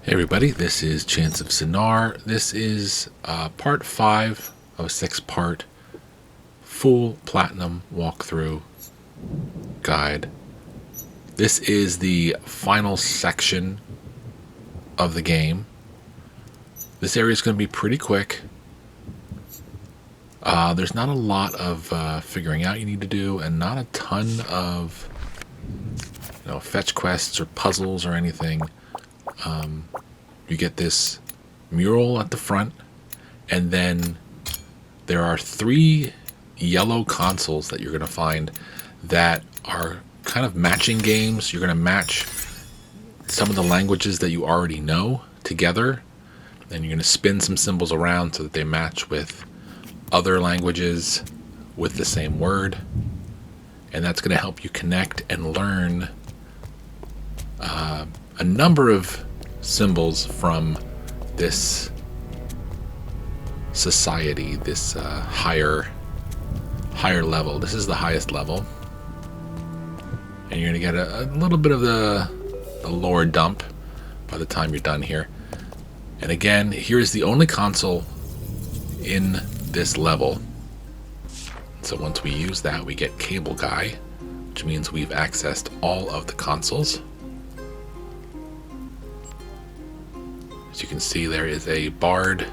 Hey everybody, this is Chants of Sennaar. This is part 5 of a 6-part full platinum walkthrough guide. This is the final section of the game. This area is going to be pretty quick. There's not a lot of figuring out you need to do, and not a ton of fetch quests or puzzles or anything. You get this mural at the front, and then there are 3 yellow consoles that you're going to find that are kind of matching games. You're going to match some of the languages that you already know together, and you're going to spin some symbols around so that they match with other languages with the same word, and that's going to help you connect and learn a number of symbols from this society, this higher level. This is the highest level, and you're going to get a little bit of the lore dump by the time you're done here. And again, here's the only console in this level. So once we use that, we get Cable Guy, which means we've accessed all of the consoles. As you can see, there is a bard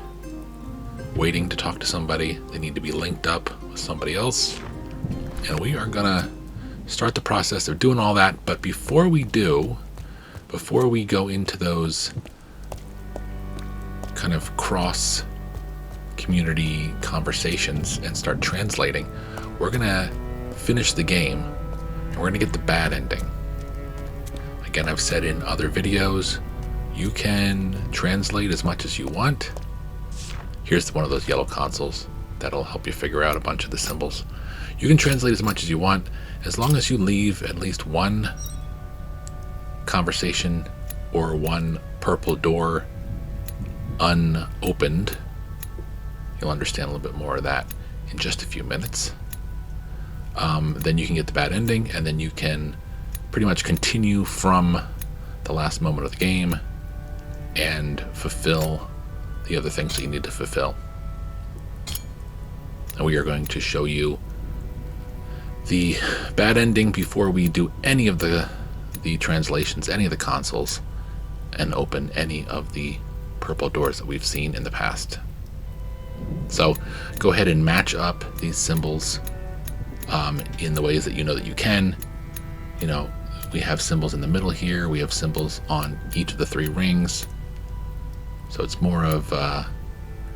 waiting to talk to somebody. They need to be linked up with somebody else. And we are going to start the process of doing all that. But before we go into those kind of cross community conversations and start translating, we're going to finish the game and we're going to get the bad ending. Again, I've said in other videos, you can translate as much as you want. Here's one of those yellow consoles that'll help you figure out a bunch of the symbols. You can translate as much as you want, as long as you leave at least one conversation or one purple door unopened. You'll understand a little bit more of that in just a few minutes. Then you can get the bad ending, and then you can pretty much continue from the last moment of the game and fulfill the other things that you need to fulfill. And we are going to show you the bad ending before we do any of the translations, any of the consoles, and open any of the purple doors that we've seen in the past. So go ahead and match up these symbols in the ways that you know that you can. We have symbols in the middle here. We have symbols on each of the 3 rings. So it's more of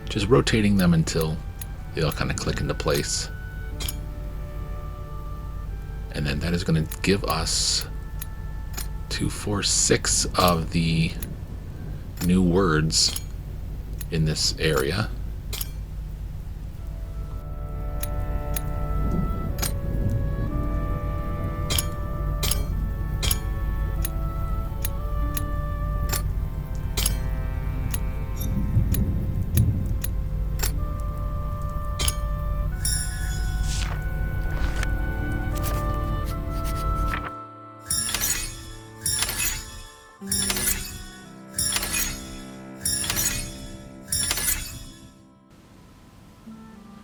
just rotating them until they all kind of click into place. And then that is going to give us 2, 4, 6 of the new words in this area.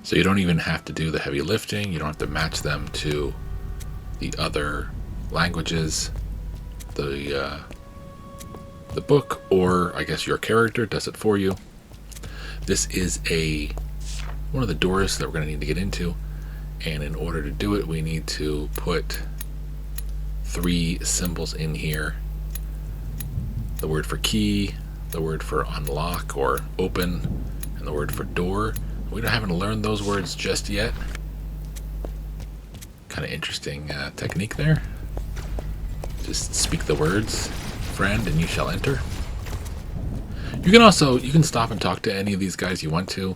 So you don't even have to do the heavy lifting. You don't have to match them to the other languages. The book, or I guess your character, does it for you. This is one of the doors that we're going to need to get into, and in order to do it, we need to put 3 symbols in here. The word for key, the word for unlock or open, and the word for door. We haven't learned those words just yet. Kind of interesting technique there. Just speak the words, friend, and you shall enter. You can stop and talk to any of these guys you want to.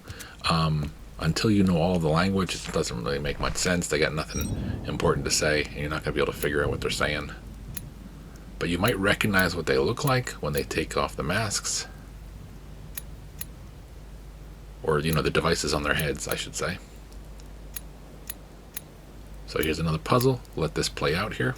Until you know all of the language, it doesn't really make much sense. They got nothing important to say, and you're not going to be able to figure out what they're saying. But you might recognize what they look like when they take off the masks. Or, the devices on their heads, I should say. So here's another puzzle. Let this play out here.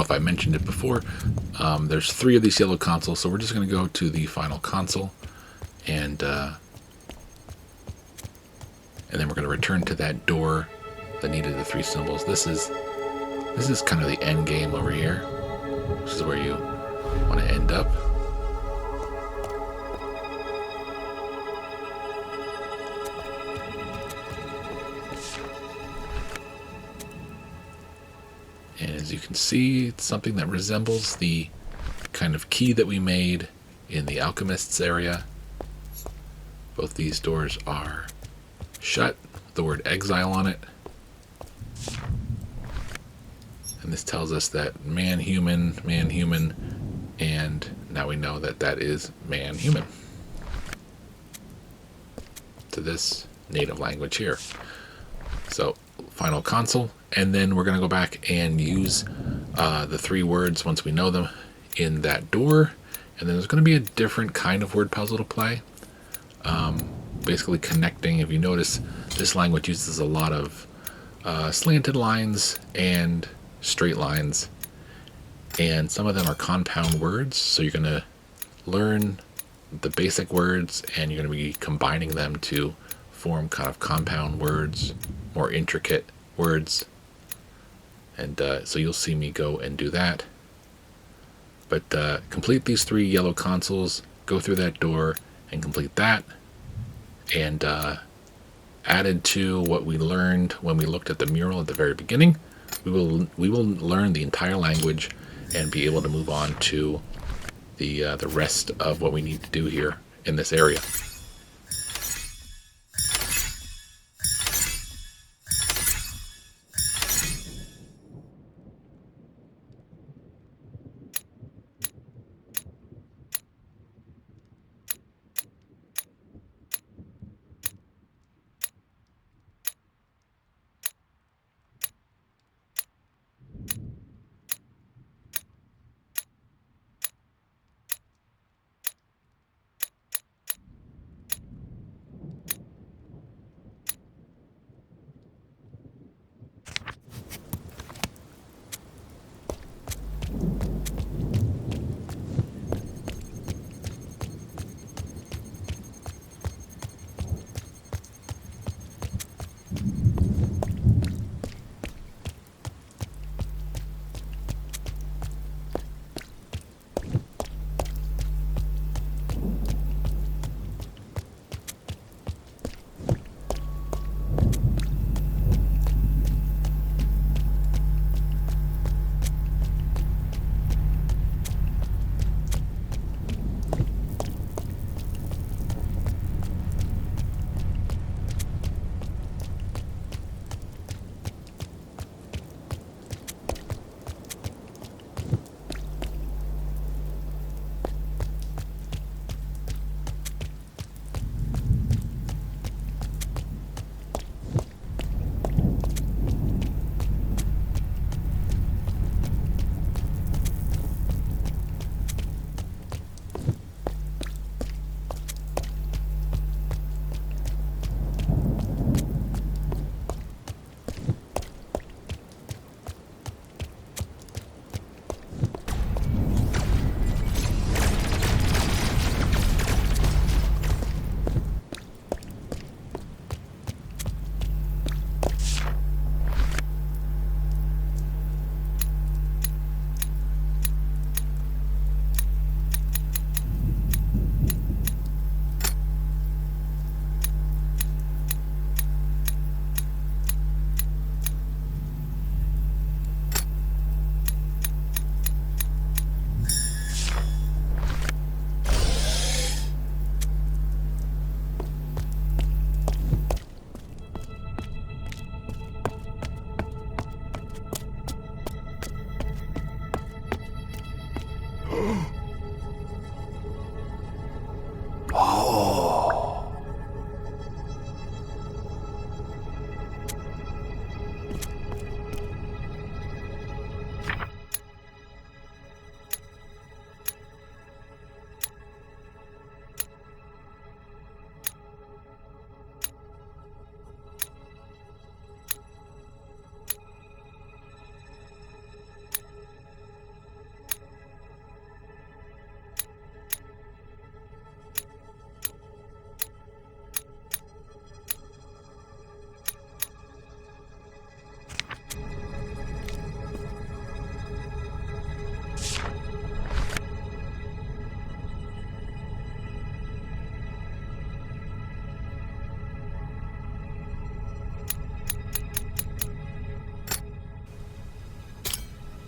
if I mentioned it before. There's 3 of these yellow consoles, so we're just going to go to the final console, and then we're going to return to that door that needed the 3 symbols. This is kind of the end game over here. This is where you want to end up. And as you can see, it's something that resembles the kind of key that we made in the Alchemist's area. Both these doors are shut, the word Exile on it. And this tells us that man-human, and now we know that that is man-human to this native language here. So, final console, and then we're going to go back and use the 3 words once we know them in that door, and then there's going to be a different kind of word puzzle to play. Basically connecting, if you notice, this language uses a lot of slanted lines and straight lines, and some of them are compound words, so you're going to learn the basic words and you're going to be combining them to form kind of compound words, more intricate words, and so you'll see me go and do that. But complete these 3 yellow consoles, go through that door and complete that, and added to what we learned when we looked at the mural at the very beginning, we will learn the entire language and be able to move on to the rest of what we need to do here in this area.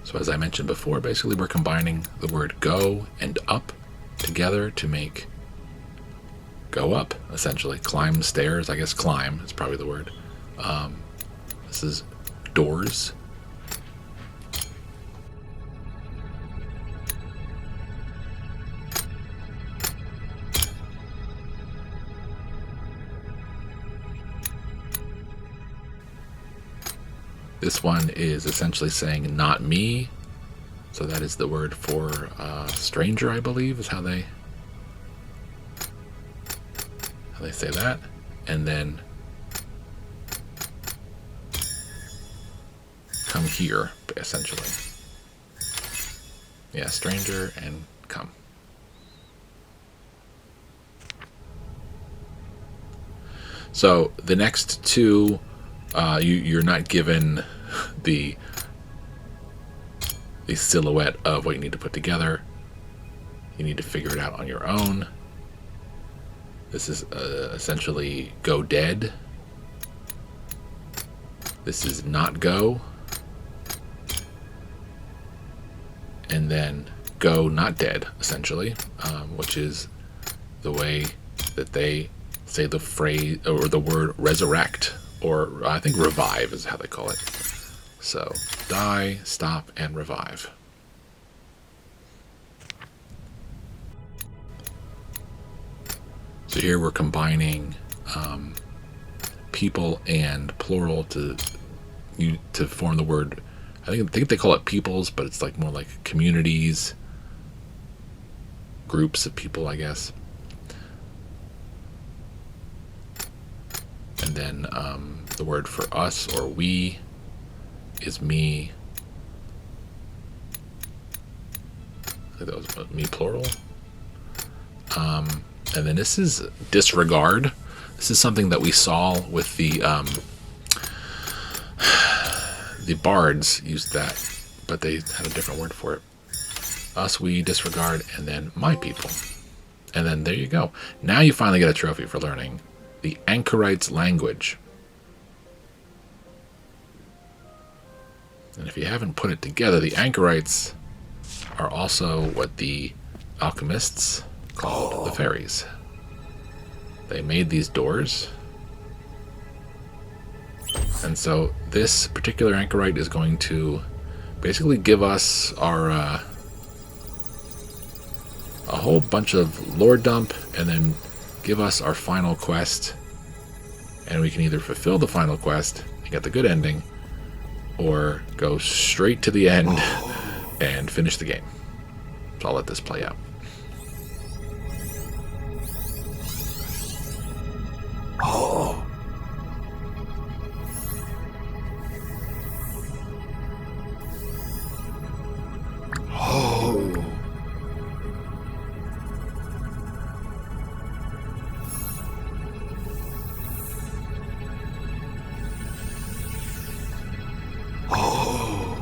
So as I mentioned before, basically we're combining the word go and up together to make go up, essentially. Climb stairs, I guess climb is probably the word. This is doors. This one is essentially saying not me. So that is the word for stranger, I believe, is how they say that. And then come here, essentially. Yeah, stranger and come. So the next two, you're not given the silhouette of what you need to put together. You need to figure it out on your own. This is essentially go dead. This is not go. And then go not dead, essentially, which is the way that they say the phrase or the word resurrect, or I think revive is how they call it. So die, stop, and revive. So here we're combining people and plural to form the word. I think they call it peoples, but it's like more like communities, groups of people, I guess. And then the word for us or we is me. I think that was me plural. And then this is disregard. This is something that we saw with the bards used that, but they had a different word for it. Us, we, disregard, and then my people. And then there you go. Now you finally get a trophy for learning the Anchorites' language. And if you haven't put it together, the Anchorites are also what the Alchemists called the fairies. They made these doors. And so this particular Anchorite is going to basically give us our a whole bunch of lore dump, and then give us our final quest. And we can either fulfill the final quest and get the good ending, or go straight to the end and finish the game. So I'll let this play out. Oh. Oh. Oh.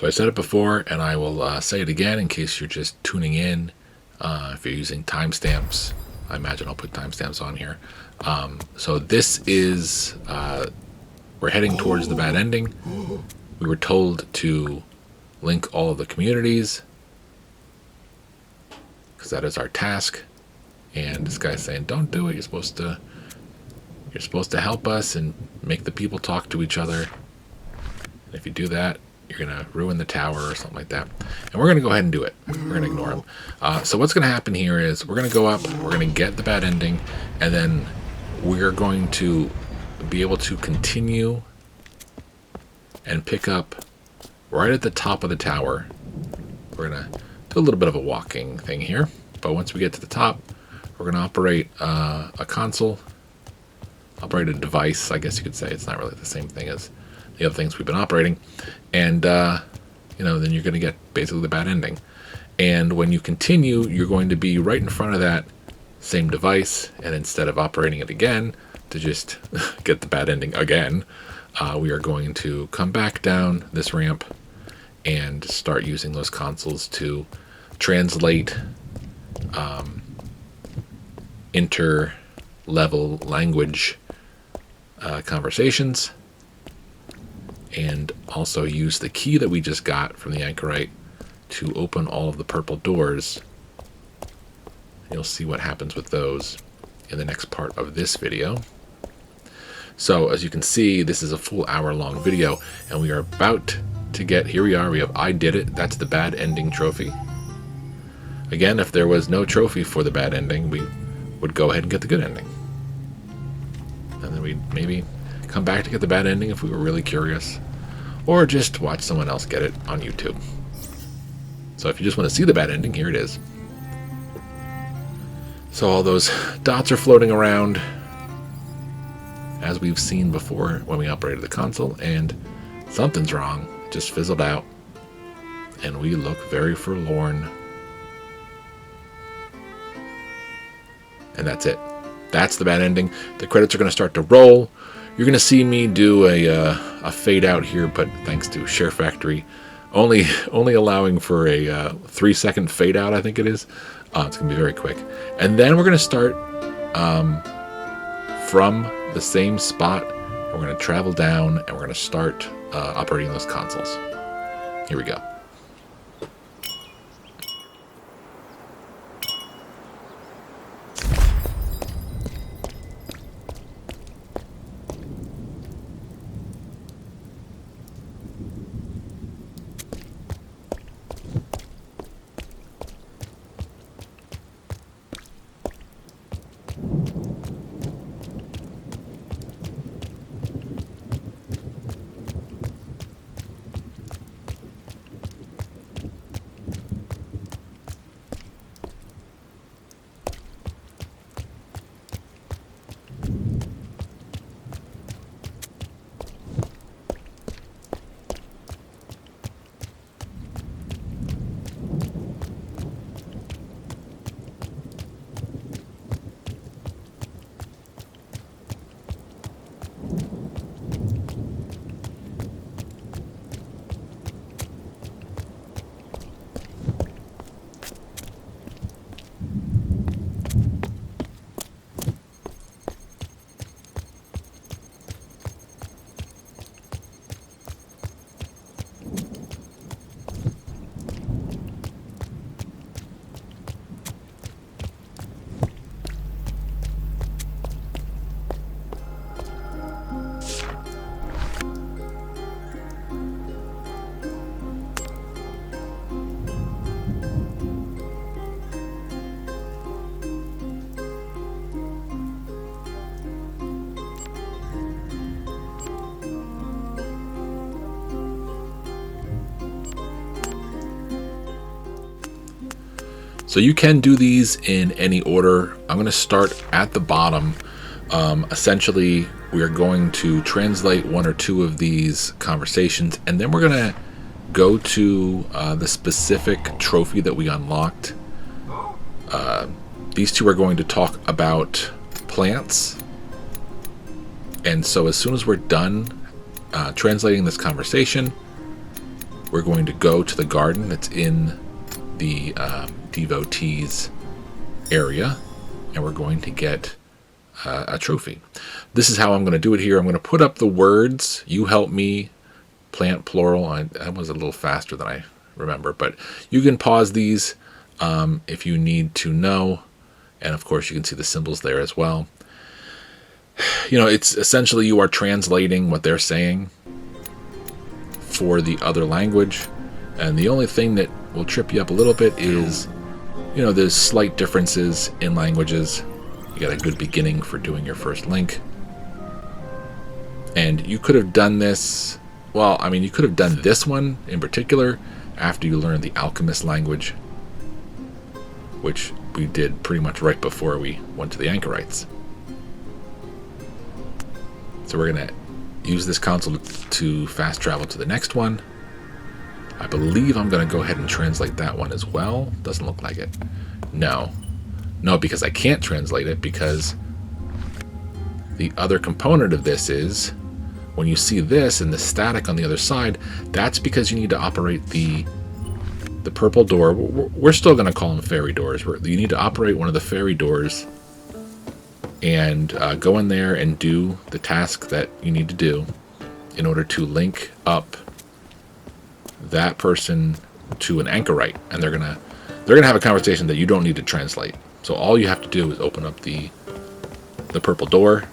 So I said it before, and I will say it again in case you're just tuning in. If you're using timestamps, I imagine I'll put timestamps on here. So this is, we're heading towards the bad ending. We were told to link all of the communities, because that is our task. And this guy's saying, don't do it. You're supposed to help us and make the people talk to each other. And if you do that, you're going to ruin the tower or something like that. And we're going to go ahead and do it. We're going to ignore him. So what's going to happen here is we're going to go up, we're going to get the bad ending, and then we're going to be able to continue and pick up right at the top of the tower. We're going to do a little bit of a walking thing here. But once we get to the top, we're going to operate a console, operate a device, I guess you could say. It's not really the same thing as the other things we've been operating. And, then you're going to get basically the bad ending. And when you continue, you're going to be right in front of that same device. And instead of operating it again to just get the bad ending again, we are going to come back down this ramp and start using those consoles to translate inter-level language conversations, and also use the key that we just got from the anchorite to open all of the purple doors. You'll see what happens with those in the next part of this video. So as you can see, this is a full hour-long video, and we are about to get, here we are, we have I Did It. That's the bad ending trophy. Again, if there was no trophy for the bad ending, we would go ahead and get the good ending. And then we'd maybe come back to get the bad ending if we were really curious, or just watch someone else get it on YouTube. So if you just want to see the bad ending, here it is. So all those dots are floating around, as we've seen before when we operated the console, and something's wrong. It just fizzled out, and we look very forlorn. And that's it. That's the bad ending. The credits are going to start to roll. You're going to see me do a fade out here, but thanks to Share Factory, only allowing for a 3-second fade out, I think it is. It's going to be very quick. And then we're going to start from the same spot. We're going to travel down, and we're going to start operating those consoles. Here we go. So you can do these in any order. I'm going to start at the bottom. Essentially, we are going to translate one or two of these conversations, and then we're going to go to the specific trophy that we unlocked. These two are going to talk about plants. And so as soon as we're done translating this conversation, we're going to go to the garden that's in the devotees area, and we're going to get a trophy. This is how I'm going to do it here. I'm going to put up the words, "You help me," plant plural. That was a little faster than I remember, but you can pause these if you need to know. And of course, you can see the symbols there as well. It's essentially you are translating what they're saying for the other language. And the only thing that will trip you up a little bit is, there's slight differences in languages. You got a good beginning for doing your first link. And you could have done this, you could have done this one in particular after you learned the Alchemist language, which we did pretty much right before we went to the Anchorites. So we're going to use this console to fast travel to the next one. I believe I'm going to go ahead and translate that one as well. Doesn't look like it. No, because I can't translate it, because the other component of this is when you see this and the static on the other side, that's because you need to operate the purple door. We're still going to call them fairy doors. You need to operate one of the fairy doors and go in there and do the task that you need to do in order to link up that person to an anchorite. And they're gonna have a conversation that you don't need to translate. So all you have to do is open up the purple door.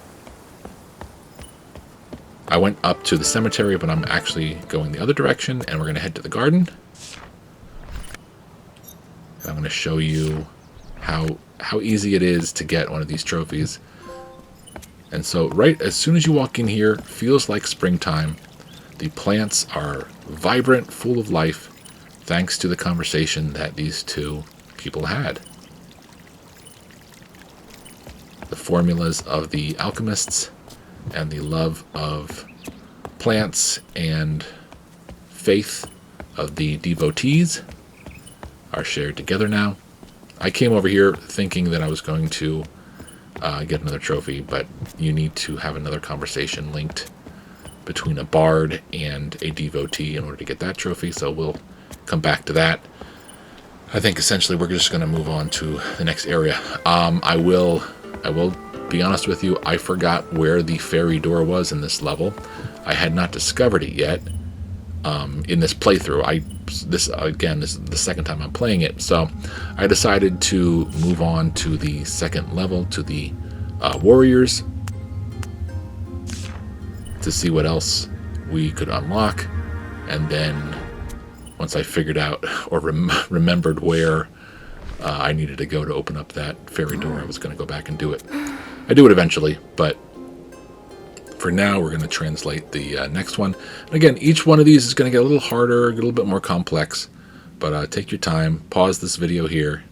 I went up to the cemetery, but I'm actually going the other direction, and we're going to head to the garden. I'm going to show you how easy it is to get one of these trophies. And so right as soon as you walk in here, feels like springtime. The plants are vibrant, full of life, thanks to the conversation that these two people had. The formulas of the alchemists and the love of plants and faith of the devotees are shared together now. I came over here thinking that I was going to get another trophy, but you need to have another conversation linked between a bard and a devotee in order to get that trophy, so we'll come back to that. I think essentially we're just going to move on to the next area. I will be honest with you, I forgot where the fairy door was in this level. I had not discovered it yet in this playthrough. This is the second time I'm playing it, so I decided to move on to the second level, to the warriors, to see what else we could unlock. And then once I figured out or remembered where I needed to go to open up that fairy door, I was going to go back and do it. I do it eventually, but for now we're going to translate the next one. And again, each one of these is going to get a little harder, a little bit more complex, but take your time. Pause this video here.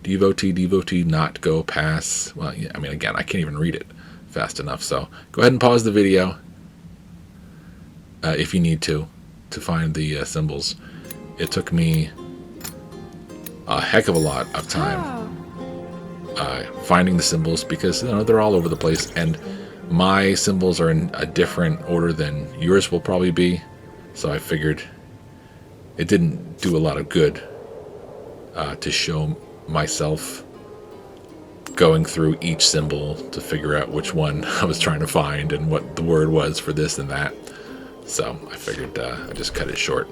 Devotee, not go, pass. Well, yeah, again, I can't even read it fast enough, so go ahead and pause the video if you need to find the symbols. It took me a heck of a lot of time finding the symbols, because they're all over the place, and my symbols are in a different order than yours will probably be, so I figured it didn't do a lot of good to show myself going through each symbol to figure out which one I was trying to find and what the word was for this and that. So I figured I'd just cut it short.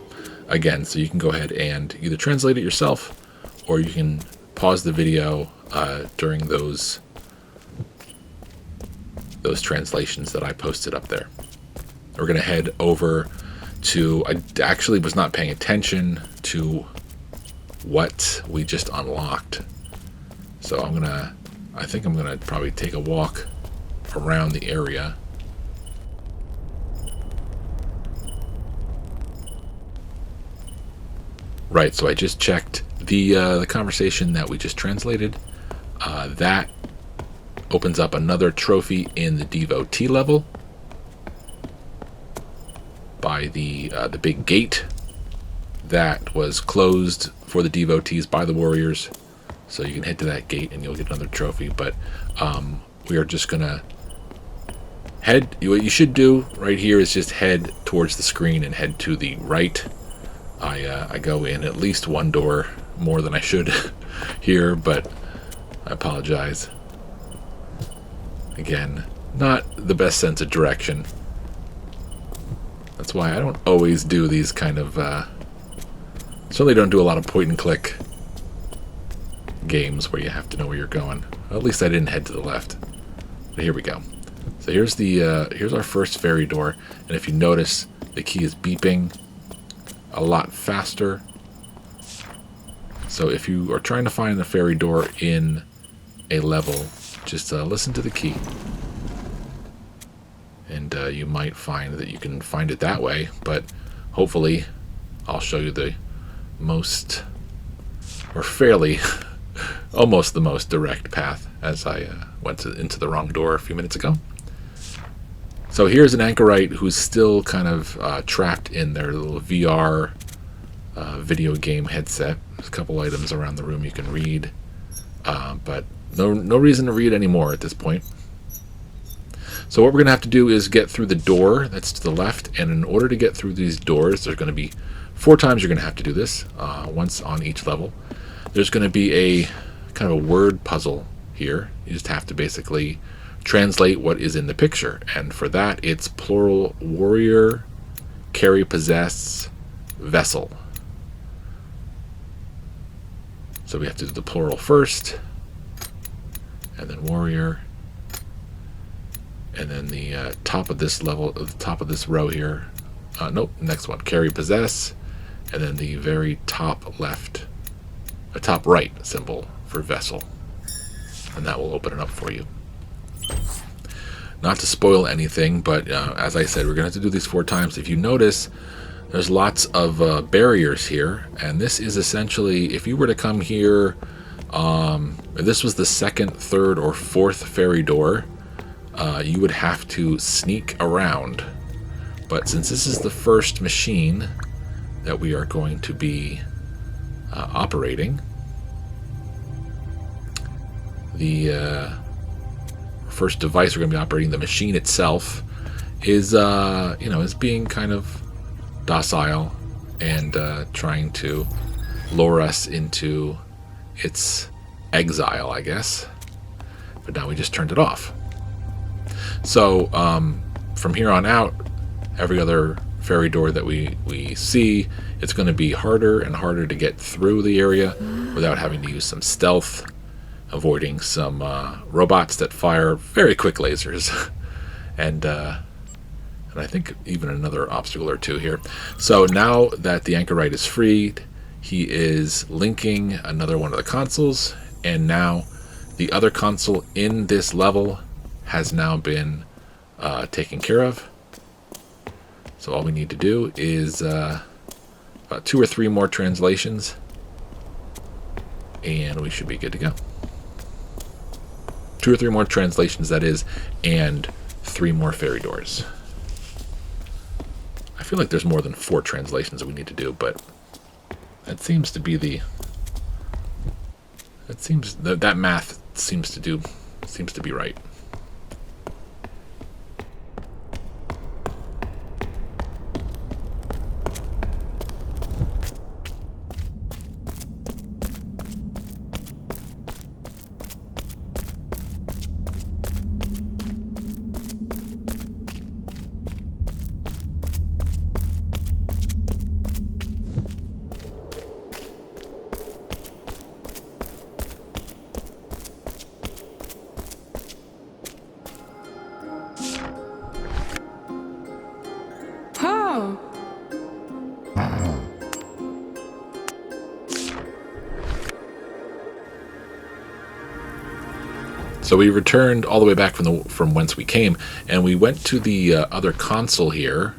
Again, so you can go ahead and either translate it yourself, or you can pause the video during those translations that I posted up there. We're going to head over to, I actually was not paying attention to what we just unlocked. So I think I'm going to probably take a walk around the area. Right, so I just checked the conversation that we just translated. That opens up another trophy in the devotee level by the big gate that was closed for the devotees by the warriors. So you can head to that gate and you'll get another trophy. But we are just gonna head. What you should do right here is just head towards the screen and head to the right I go in at least one door more than I should here, but I apologize. Again, not the best sense of direction. That's why I don't always do these kind of... certainly don't do a lot of point-and-click games where you have to know where you're going. At least I didn't head to the left. But here we go. So here's the here's our first fairy door, and if you notice, the key is beeping a lot faster. So if you are trying to find the fairy door in a level, just listen to the key, and you might find that you can find it that way. But hopefully, I'll show you the most, or fairly, almost the most direct path, as I went into the wrong door a few minutes ago. So here's an anchorite who's still kind of trapped in their little VR video game headset. There's a couple items around the room you can read, but no reason to read anymore at this point. So what we're going to have to do is get through the door that's to the left, and in order to get through these doors, there's going to be 4 times you're going to have to do this, once on each level. There's going to be a kind of a word puzzle here. You just have to basically translate what is in the picture, and for that it's plural warrior, carry, possess, vessel. So we have to do the plural first, and then warrior, and then the top of this level, the top of this row here. Nope, next one, carry, possess, and then the very top left, top right symbol for vessel, and that will open it up for you. Not to spoil anything, but as I said, we're going to have to do these 4 times. If you notice, there's lots of barriers here, and this is essentially, if you were to come here, if this was the 2nd, 3rd, or 4th fairy door, you would have to sneak around. But since this is the first machine that we are going to be operating, the first device we're going to be operating, the machine itself, is is being kind of docile and trying to lure us into its exile, I guess. But now we just turned it off. So from here on out, every other fairy door that we see, it's going to be harder and harder to get through the area without having to use some stealth, avoiding some robots that fire very quick lasers, and I think even another obstacle or two here. So now that the anchorite is freed, he is linking another one of the consoles, and now the other console in this level has now been taken care of. So all we need to do is about 2 or 3 more translations, and we should be good to go. 2 or 3 more translations, that is, and 3 more fairy doors. I feel like there's more than 4 translations that we need to do, but that seems to be that math seems to be right. So we returned all the way back from whence we came, and we went to the other console here,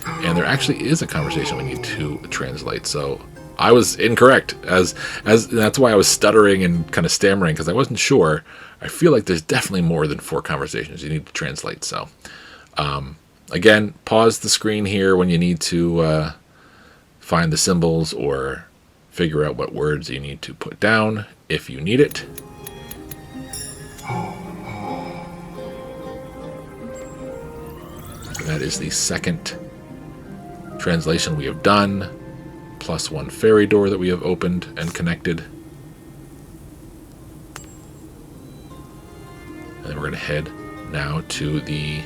and there actually is a conversation we need to translate. So I was incorrect, as that's why I was stuttering and kind of stammering, because I wasn't sure. I feel like there's definitely more than 4 conversations you need to translate. So again, pause the screen here when you need to find the symbols or figure out what words you need to put down if you need it. That is the 2nd translation we have done. +1 fairy door that we have opened and connected. And then we're going to head now to the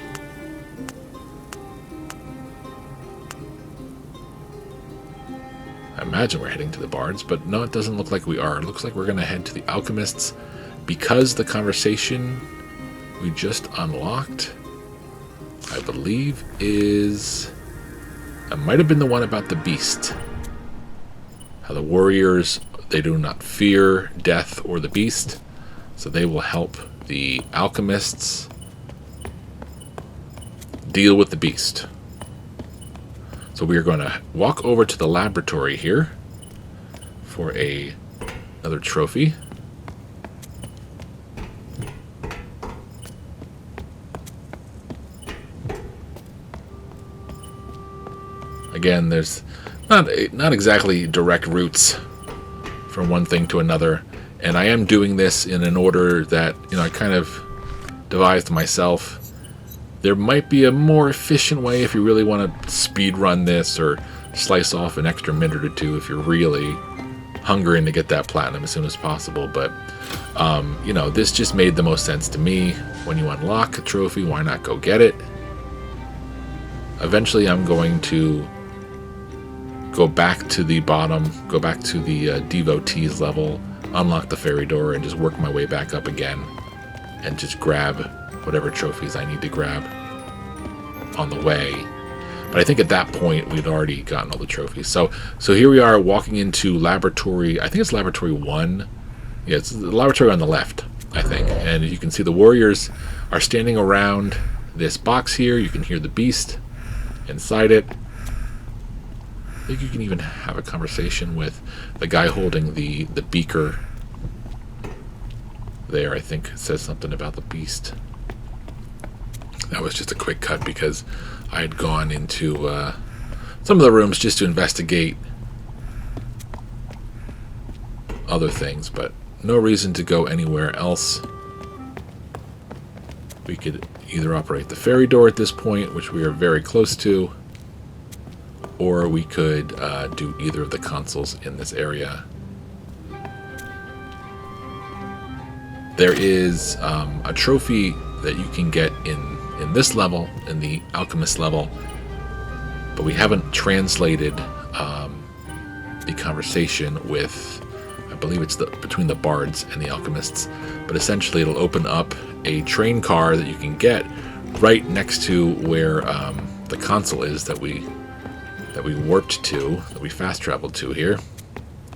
I imagine we're heading to the bards, but no, it doesn't look like we are. It looks like we're going to head to the alchemists because the conversation we just unlocked, I believe, it might have been the one about the beast. How the warriors, they do not fear death or the beast, so they will help the alchemists deal with the beast. So we are going to walk over to the laboratory here for another trophy. Again, there's not exactly direct routes from one thing to another, and I am doing this in an order that, you know, I kind of devised myself. There might be a more efficient way if you really want to speed run this or slice off an extra minute or two if you're really hungering to get that platinum as soon as possible. But, you know, this just made the most sense to me. When you unlock a trophy, why not go get it? Eventually, I'm going to go back to the bottom, go back to the devotees level, unlock the fairy door, and just work my way back up again and just grab whatever trophies I need to grab on the way. But I think at that point we'd already gotten all the trophies. So here we are walking into laboratory, I think it's laboratory 1. Yeah, it's the laboratory on the left, I think. And you can see the warriors are standing around this box here. You can hear the beast inside it. I think you can even have a conversation with the guy holding the beaker there. I think it says something about the beast. That was just a quick cut because I had gone into some of the rooms just to investigate other things, but no reason to go anywhere else. We could either operate the fairy door at this point, which we are very close to, or we could do either of the consoles in this area. There is a trophy that you can get in this level, in the Alchemist level, but we haven't translated the conversation with, I believe it's between the bards and the alchemists, but essentially it'll open up a train car that you can get right next to where the console is that we warped to, that we fast traveled to here.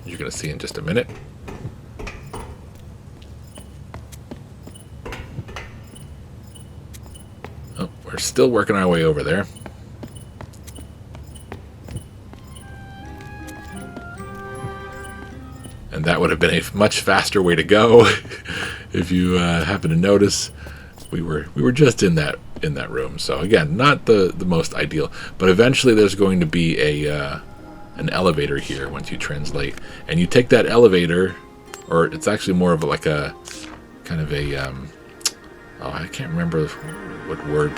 You're going to see in just a minute. Oh, we're still working our way over there. And that would have been a much faster way to go. If you happen to notice, we were just in that room. So again, not the most ideal, but eventually there's going to be an elevator here once you translate, and you take that elevator, or it's actually more of like a kind of a oh, I can't remember what word.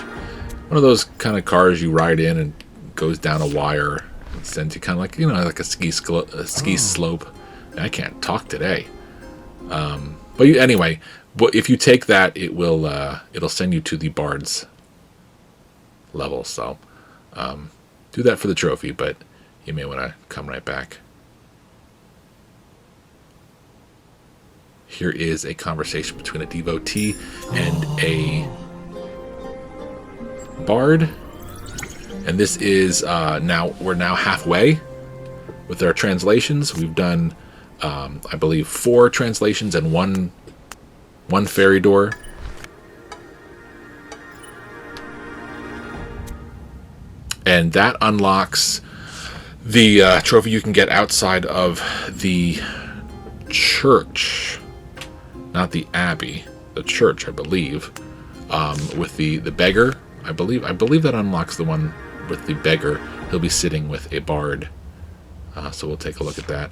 One of those kind of cars you ride in and goes down a wire and sends you kind of like, you know, like a ski slope. I can't talk today. But anyway, if you take that, it'll send you to the bards level. So do that for the trophy, but you may want to come right back. Here is a conversation between a devotee and a bard, and this is we're now halfway with our translations. We've done I believe 4 translations and one fairy door. And that unlocks the trophy you can get outside of the church. Not the abbey. The church, I believe. With the beggar. I believe that unlocks the one with the beggar. He'll be sitting with a bard. So we'll take a look at that.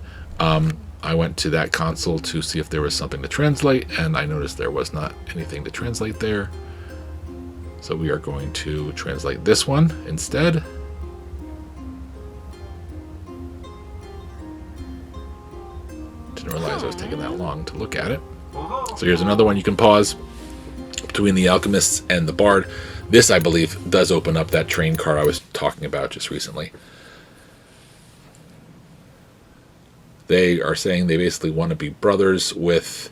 I went to that console to see if there was something to translate, and I noticed there was not anything to translate there. So we are going to translate this one instead. a look at it. So here's another one you can pause between the Alchemists and the Bard. This, I believe, does open up that train car I was talking about just recently. They are saying they basically want to be brothers with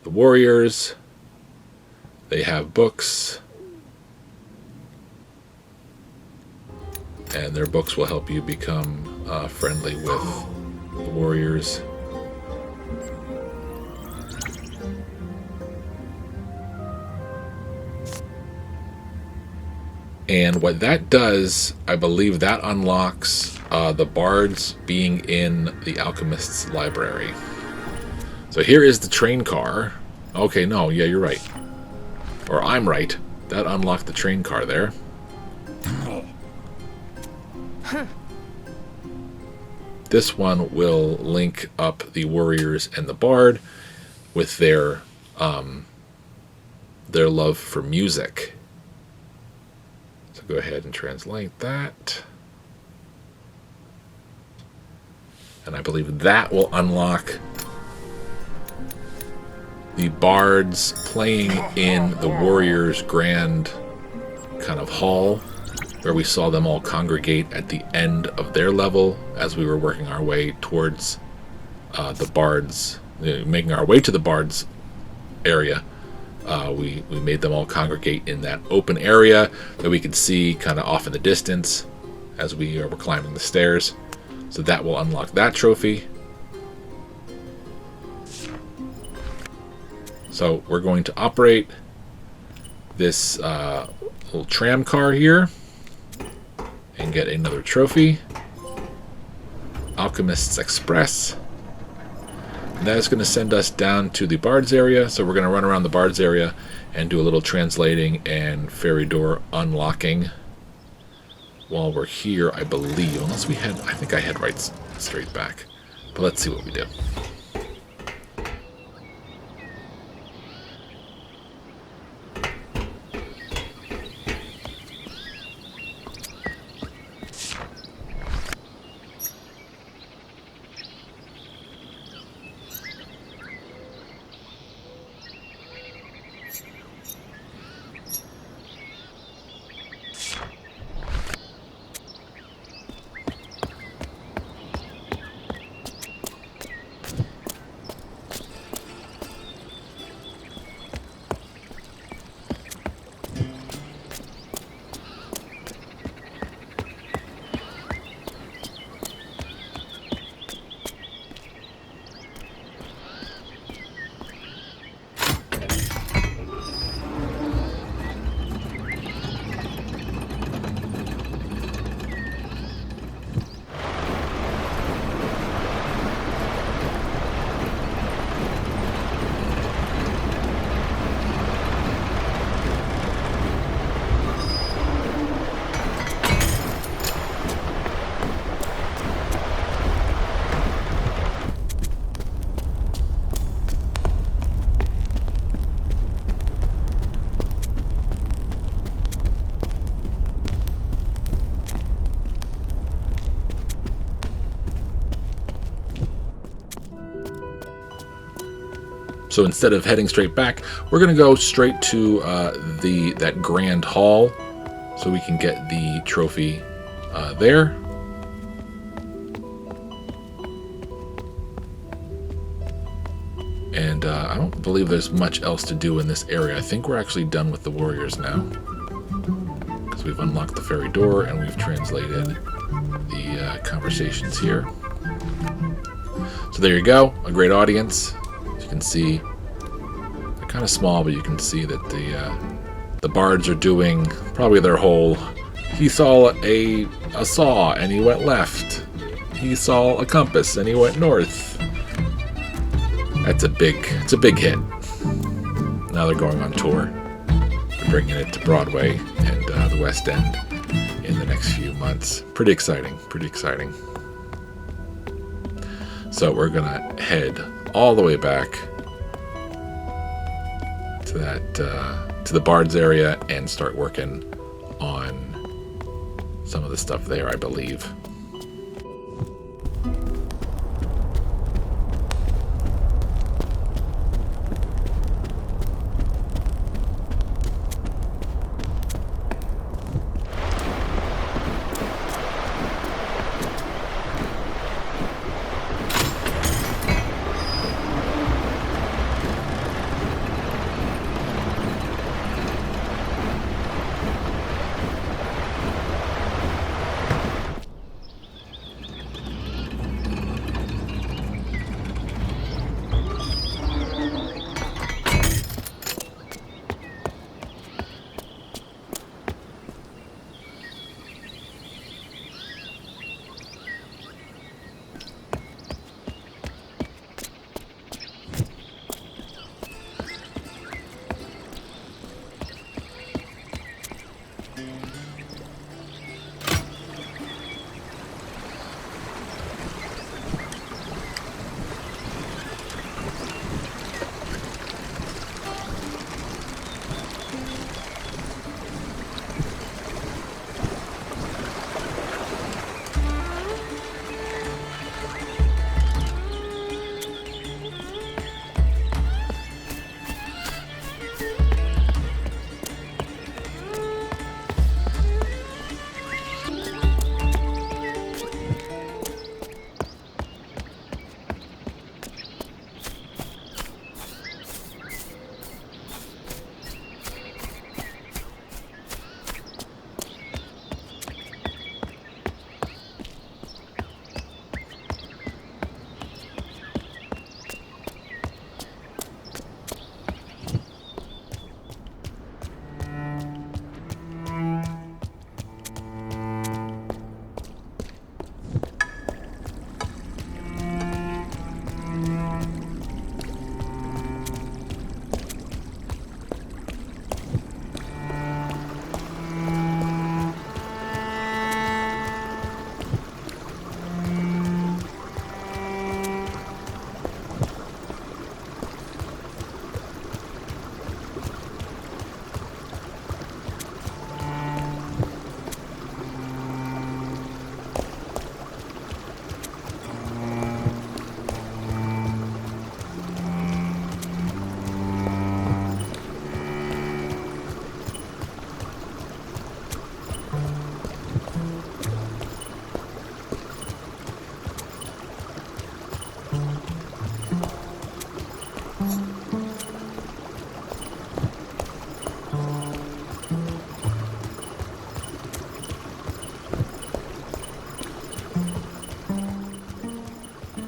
the warriors. They have books. And their books will help you become friendly with the warriors. And what that does, I believe that unlocks the bards being in the Alchemist's library. So here is the train car. Okay, no, yeah, you're right. Or I'm right. That unlocked the train car there. This one will link up the warriors and the bard with their love for music. So go ahead and translate that. And I believe that will unlock the bards playing in the warriors' grand kind of hall, where we saw them all congregate at the end of their level as we were working our way towards the bards, making our way to the bards area. We made them all congregate in that open area that we could see kind of off in the distance as we were climbing the stairs. So that will unlock that trophy. So we're going to operate this little tram car here and get another trophy. Alchemist's Express. And that is going to send us down to the Bard's area. So we're going to run around the Bard's area and do a little translating and fairy door unlocking while we're here, I believe. Unless we had, I think I had right straight back. But let's see what we do. So instead of heading straight back, we're going to go straight to that grand hall so we can get the trophy there. And I don't believe there's much else to do in this area. I think we're actually done with the warriors now, because we've unlocked the fairy door and we've translated the conversations here. So there you go, a great audience. As you can see, they're kind of small, but you can see that the bards are doing probably their whole, he saw a saw and he went left. He saw a compass and he went north. It's a big hit. Now they're going on tour. They're bringing it to Broadway and the West End in the next few months. Pretty exciting, pretty exciting. So we're gonna head all the way back to that to the Bard's area and start working on some of the stuff there, I believe.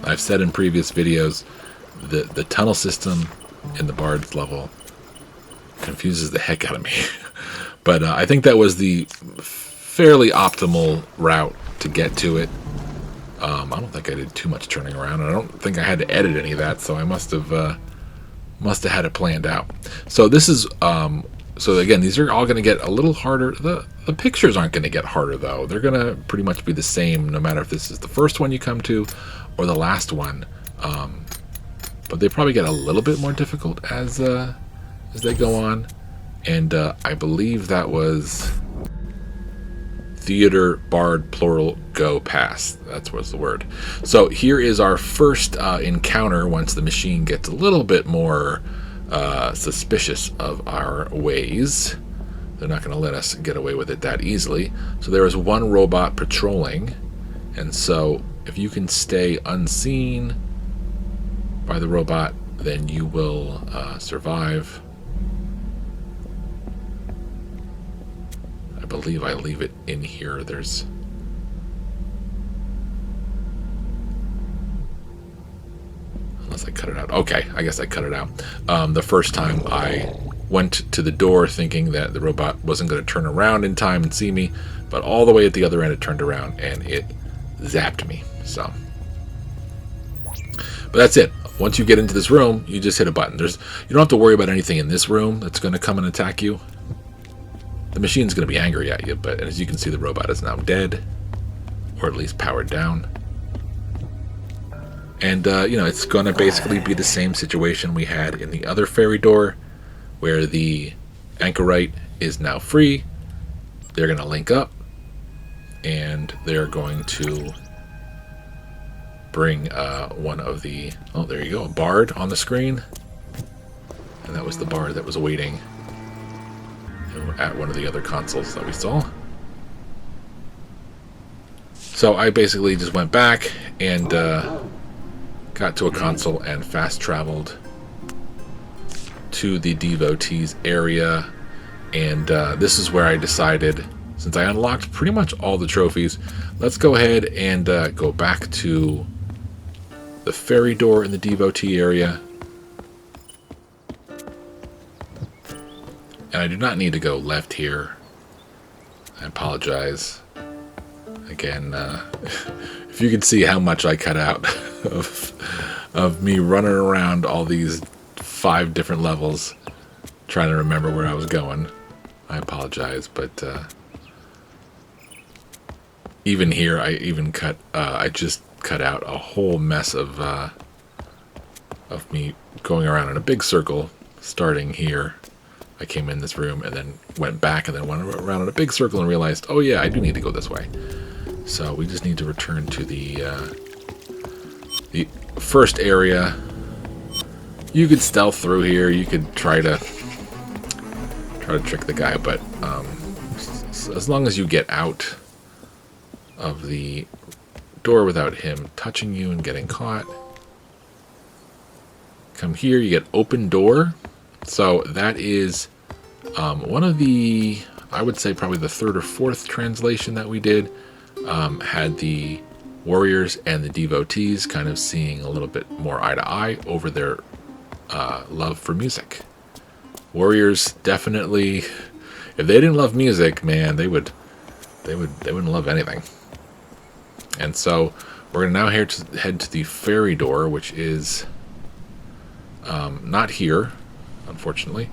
I've said in previous videos that the tunnel system in the Bard's level confuses the heck out of me. But I think that was the fairly optimal route to get to it. I don't think I did too much turning around. I don't think I had to edit any of that, so I must have had it planned out. So this is so again, these are all going to get a little harder. The pictures aren't going to get harder though. They're going to pretty much be the same no matter if this is the first one you come to or the last one. But they probably get a little bit more difficult as they go on. And I believe that was Theater Bard plural go pass. That was the word. So here is our first encounter once the machine gets a little bit more suspicious of our ways. They're not going to let us get away with it that easily. So there is one robot patrolling, and so if you can stay unseen by the robot, then you will survive. I believe I leave it in here. There's unless I cut it out. Okay, I guess I cut it out. The first time I went to the door thinking that the robot wasn't going to turn around in time and see me, but all the way at the other end it turned around and it zapped me. So, but that's it. Once you get into this room, you just hit a button. You don't have to worry about anything in this room that's going to come and attack you. The machine's going to be angry at you, but as you can see, the robot is now dead, or at least powered down. And, it's going to basically be the same situation we had in the other ferry door, where the anchorite is now free. They're going to link up, and they're going to bring one of the... Oh, there you go, a bard on the screen. And that was the bard that was waiting at one of the other consoles that we saw. So I basically just went back and got to a console and fast traveled to the devotees area, and this is where I decided, since I unlocked pretty much all the trophies, let's go ahead and go back to the ferry door in the devotee area. And I do not need to go left here. I apologize. Again, if you could see how much I cut out of me running around all these 5 different levels trying to remember where I was going, I apologize, but even here, I just cut out a whole mess of me going around in a big circle, starting here. I came in this room and then went back and then went around in a big circle and realized, oh yeah, I do need to go this way. So we just need to return to the first area. You could stealth through here. You could try to trick the guy, but as long as you get out of the door without him touching you and getting caught. Come here, you get open door. So that is one of the, I would say probably the third or fourth translation that we did, had the warriors and the devotees kind of seeing a little bit more eye to eye over their love for music. Warriors definitely, if they didn't love music, man, they wouldn't love anything. And so we're going to now head to the ferry door, which is not here, unfortunately.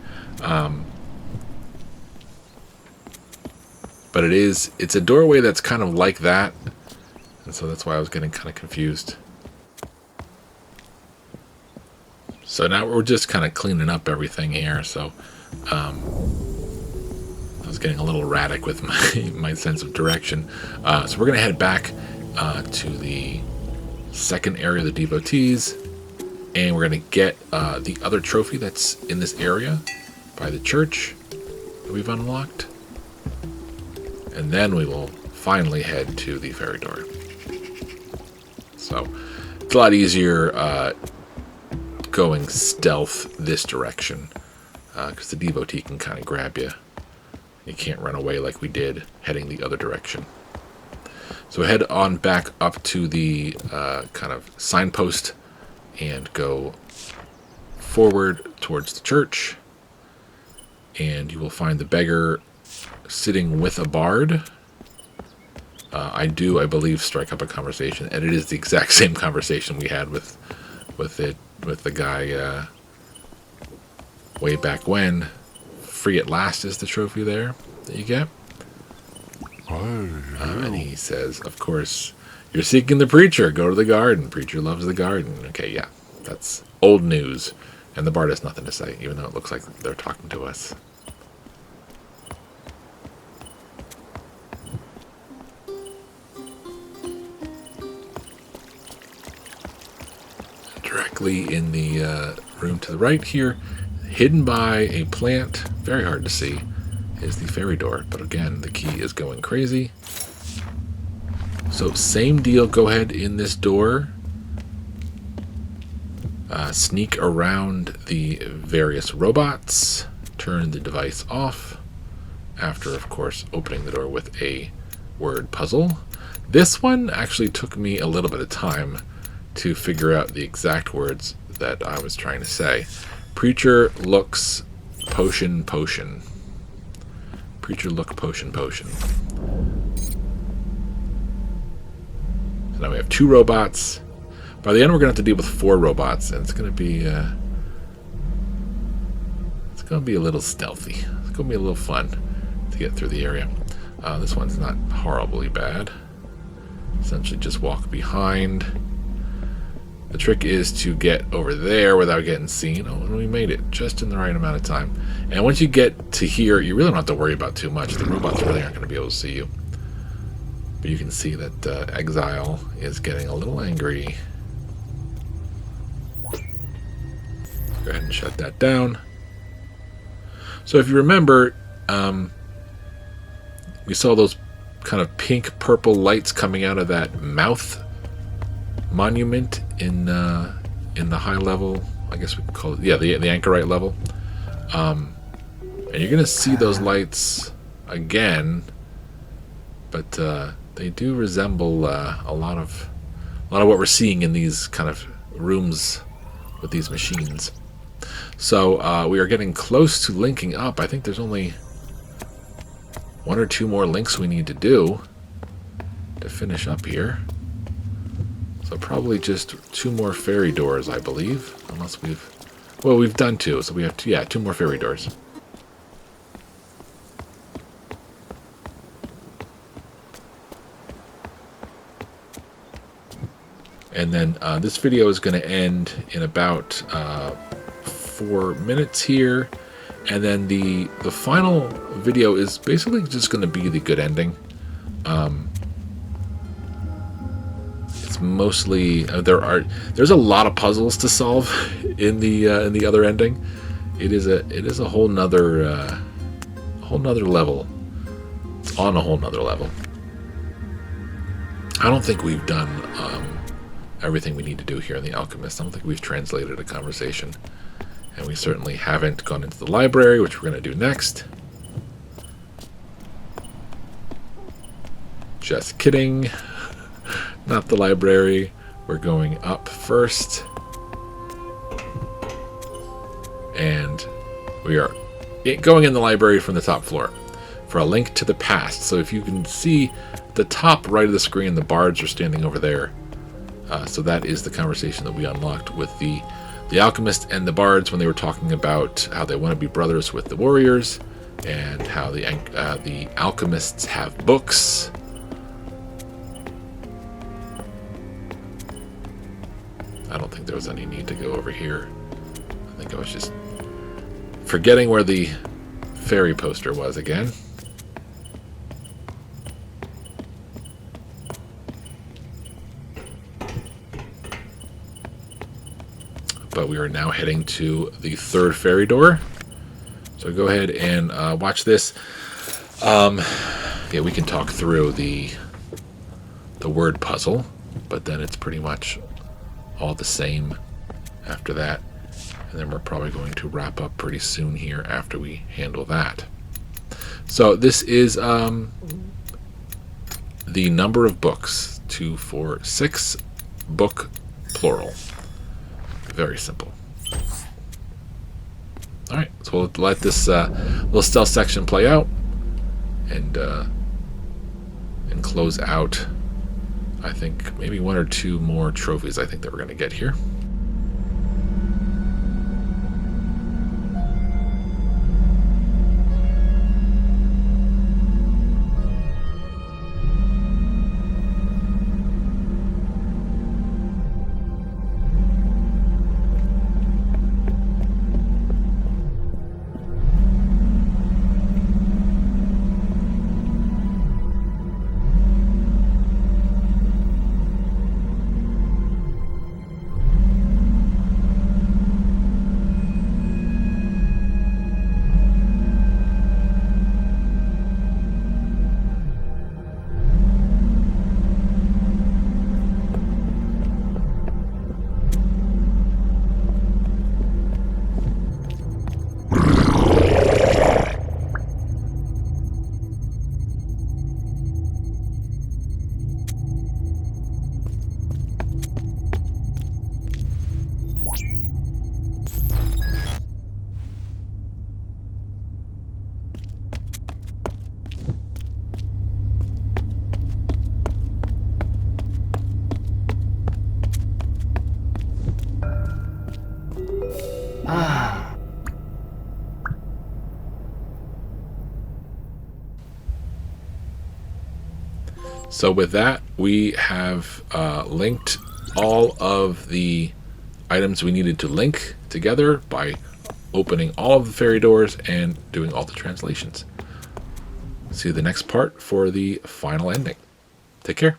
But it's a doorway that's kind of like that. And so that's why I was getting kind of confused. So now we're just kind of cleaning up everything here. So I was getting a little erratic with my sense of direction. So we're going to head back to the second area of the devotees. And we're going to get the other trophy that's in this area by the church that we've unlocked. And then we will finally head to the ferry door. So it's a lot easier going stealth this direction, because the devotee can kind of grab you. You can't run away like we did heading the other direction. So head on back up to the kind of signpost and go forward towards the church. And you will find the beggar sitting with a bard. I believe, strike up a conversation, and it is the exact same conversation we had with the guy way back when. Free at last is the trophy there that you get. And he says, of course, you're seeking the preacher. Go to the garden. Preacher loves the garden. Okay, yeah, that's old news. And the bard has nothing to say, even though it looks like they're talking to us. Directly in the room to the right here, hidden by a plant, very hard to see, is the ferry door. But again, the key is going crazy. So same deal, go ahead in this door. Sneak around the various robots. Turn the device off. After, of course, opening the door with a word puzzle. This one actually took me a little bit of time to figure out the exact words that I was trying to say. Preacher looks potion potion. Preacher look potion potion. So now we have 2 robots. By the end, we're going to have to deal with 4 robots, and it's going to be a little stealthy. It's going to be a little fun to get through the area. This one's not horribly bad. Essentially, just walk behind. The trick is to get over there without getting seen. Oh, and we made it just in the right amount of time. And once you get to here, you really don't have to worry about too much. The robots really aren't going to be able to see you. But you can see that Exile is getting a little angry. Go ahead and shut that down. So if you remember, we saw those kind of pink-purple lights coming out of that mouth monument in the high level, I guess we could call it, yeah, the anchorite level. And you're gonna see those lights again, but they do resemble a lot of what we're seeing in these kind of rooms with these machines. So we are getting close to linking up. I think there's only 1 or 2 more links we need to do to finish up here. So probably just 2 more ferry doors, I believe. Unless we've done 2, so we have 2 more ferry doors. And then this video is going to end in about 4 minutes here. And then the final video is basically just going to be the good ending. It's mostly there's a lot of puzzles to solve in the other ending. It is a whole nother level. It's on a whole nother level. I don't think we've done everything we need to do here in The Alchemist. I don't think we've translated a conversation. And we certainly haven't gone into the library, which we're going to do next. Just kidding. Not the library. We're going up first. And we are going in the library from the top floor for a link to the past. So if you can see the top right of the screen, the bards are standing over there. So that is the conversation that we unlocked with the Alchemist and the bards when they were talking about how they want to be brothers with the warriors and how the alchemists have books. I don't think there was any need to go over here. I think I was just forgetting where the fairy poster was again. But we are now heading to the third fairy door. So go ahead and watch this. Yeah, we can talk through the word puzzle, but then it's pretty much all the same after that. And then we're probably going to wrap up pretty soon here after we handle that. So this is the number of books, 2, 4, 6, book plural. Very simple. All right, so we'll let this little stealth section play out, and close out. I think maybe 1 or 2 more trophies. I think that we're going to get here. So with that, we have linked all of the items we needed to link together by opening all of the fairy doors and doing all the translations. See you the next part for the final ending. Take care.